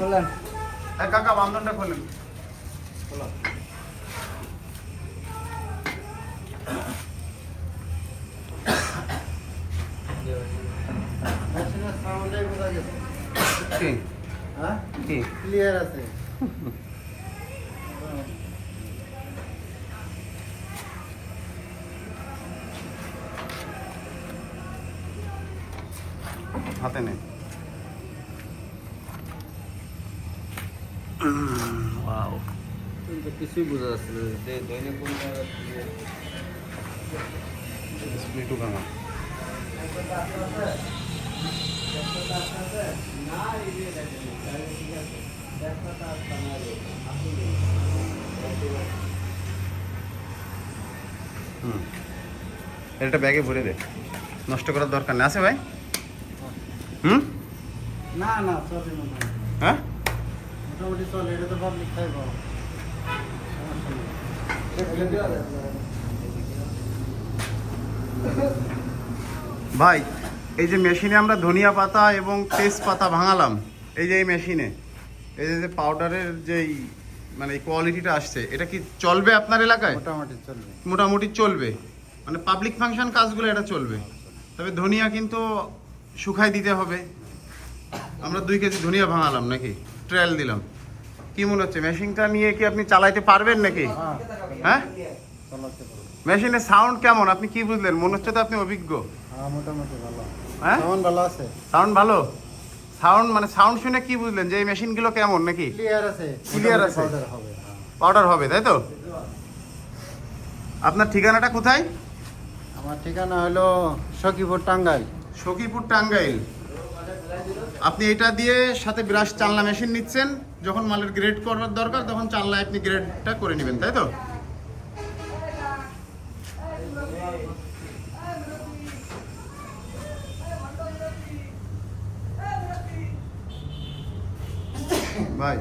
খোলেন। কাকা বান্ধনটা খোলেন। মেশিনের সাউন্ডটাই বোঝা গেছে। কি হ্যাঁ কি ক্লিয়ার আছে। হাতে নেই। ওয়াও, কিন্তু কিছুই বোঝা যাচ্ছে না যে দৈনিক কোন জায়গা একটু ভাঙা। এটা ব্যাগে ভরে দে, নষ্ট করার দরকার নেই। আছে ভাই? না না চলে না। হ্যাঁ মোটামুটি চলে, এটা তো পাবলিক খাইব। ভাই, এই যে মেশিনে আমরা ধনিয়া পাতা এবং তেজপাতা ভাঙালাম, এই যে এই মেশিনে এই যে পাউডারের যেই মানে কোয়ালিটিটা আসছে, এটা কি চলবে আপনার এলাকায়? মোটামুটি চলবে। মোটামুটি চলবে, মানে পাবলিক ফাংশন কাজগুলো এটা চলবে। তবে ধনিয়া কিন্তু শুকাই দিতে হবে। আমরা 2 কেজি ধনিয়া ভাঙালাম নাকি, ট্রায়াল দিলাম। কি মনে হচ্ছে মেশিনটা নিয়ে কি আপনি চালাইতে পারবেন নাকি? হ্যাঁ, চালাতে পারবো। মেশিনের সাউন্ড কেমন আপনি কি বুঝলেন? মনে হচ্ছে তো আপনি অভিজ্ঞ। হ্যাঁ মোটামুটি ভালো। হ্যাঁ সাউন্ড ভালো আছে। সাউন্ড ভালো। সাউন্ড মানে সাউন্ড শুনে কি বুঝলেন যে এই মেশিনগুলো কেমন নাকি? ক্লিয়ার আছে। ক্লিয়ার আছে। পাউডার হবে। পাউডার হবে, তাই তো? আপনার ঠিকানাটা কোথায়? আমার ঠিকানা হলো সখীপুর টাঙ্গাইল। সখীপুর টাঙ্গাইল। আপনি এটা দিয়ে সাথে ব্রাশ চালনা মেশিন নিচ্ছেন, যখন মালের গ্রেড করার দরকার তখন চালনায় আপনি গ্রেডটা করে নেবেন, তাই তো? ভাই